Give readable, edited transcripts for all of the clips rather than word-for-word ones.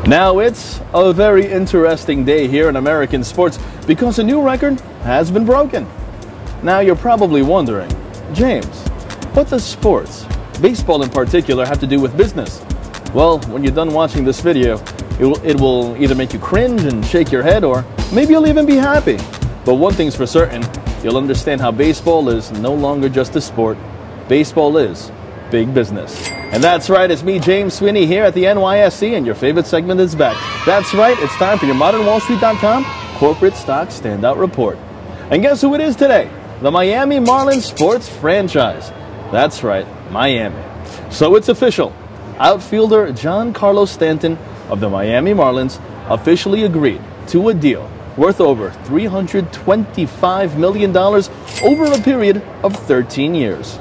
Now it's a very interesting day here in American sports because a new record has been broken. Now you're probably wondering, James, what does sports, baseball in particular, have to do with business? Well, when you're done watching this video, it will either make you cringe and shake your head, or maybe you'll even be happy. But one thing's for certain, you'll understand how baseball is no longer just a sport. Baseball is big business. And that's right, it's me, James Sweeney, here at the NYSC, and your favorite segment is back. That's right, it's time for your ModernWallStreet.com Corporate Stock Standout Report. And guess who it is today? The Miami Marlins sports franchise. That's right, Miami. So it's official. Outfielder Giancarlo Stanton of the Miami Marlins officially agreed to a deal worth over $325 million over a period of 13 years.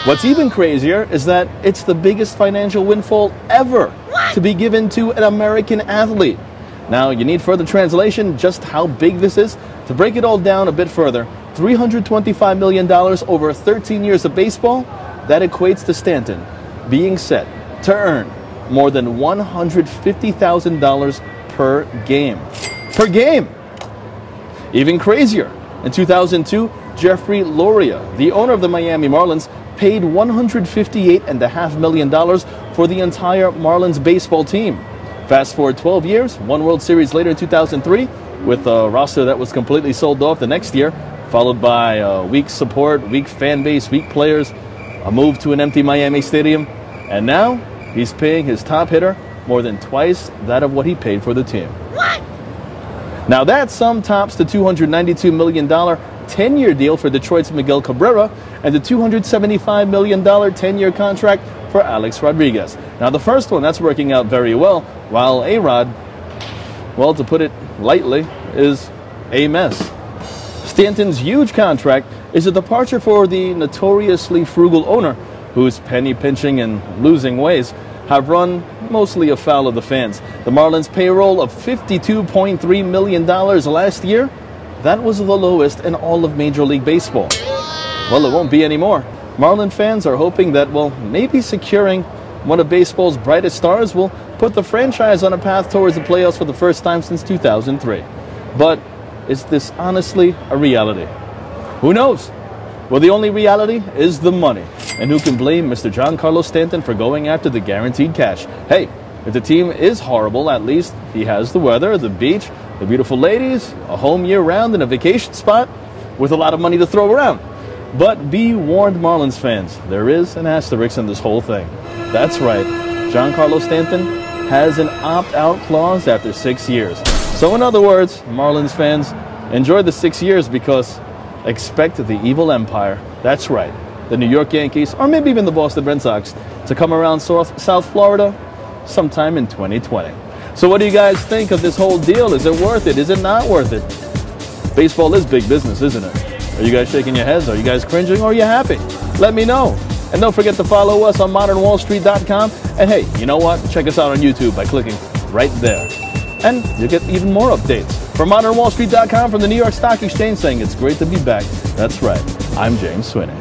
What's even crazier is that it's the biggest financial windfall ever to be given to an American athlete. Now, you need further translation just how big this is. To break it all down a bit further, $325 million over 13 years of baseball, that equates to Stanton being set to earn more than $150,000 per game. Per game! Even crazier, in 2002, Jeffrey Loria, the owner of the Miami Marlins, paid $158.5 million for the entire Marlins baseball team. Fast forward 12 years, one World Series later in 2003, with a roster that was completely sold off the next year, followed by weak support, weak fan base, weak players, a move to an empty Miami stadium, and now he's paying his top hitter more than twice that of what he paid for the team. What? Now that sum tops the $292 million 10-year deal for Detroit's Miguel Cabrera and the $275 million 10-year contract for Alex Rodriguez. Now the first one, that's working out very well, while A-Rod, well, to put it lightly, is a mess. Stanton's huge contract is a departure for the notoriously frugal owner, whose penny pinching and losing ways have run mostly afoul of the fans. The Marlins' payroll of $52.3 million last year, that was the lowest in all of Major League Baseball. Well, it won't be anymore. Marlin fans are hoping that, well, maybe securing one of baseball's brightest stars will put the franchise on a path towards the playoffs for the first time since 2003. But is this honestly a reality? Who knows? Well, the only reality is the money. And who can blame Mr. Giancarlo Stanton for going after the guaranteed cash? Hey, if the team is horrible, at least he has the weather, the beach, the beautiful ladies, a home year-round, and a vacation spot with a lot of money to throw around. But be warned, Marlins fans, there is an asterisk in this whole thing. That's right, Giancarlo Stanton has an opt-out clause after 6 years. So in other words, Marlins fans, enjoy the 6 years because expect the evil empire, that's right, the New York Yankees, or maybe even the Boston Red Sox, to come around South Florida sometime in 2020. So what do you guys think of this whole deal? Is it worth it? Is it not worth it? Baseball is big business, isn't it? Are you guys shaking your heads? Are you guys cringing? Or are you happy? Let me know. And don't forget to follow us on ModernWallStreet.com. And hey, you know what? Check us out on YouTube by clicking right there. And you'll get even more updates. For ModernWallStreet.com from the New York Stock Exchange, saying it's great to be back. That's right. I'm James Sweeney.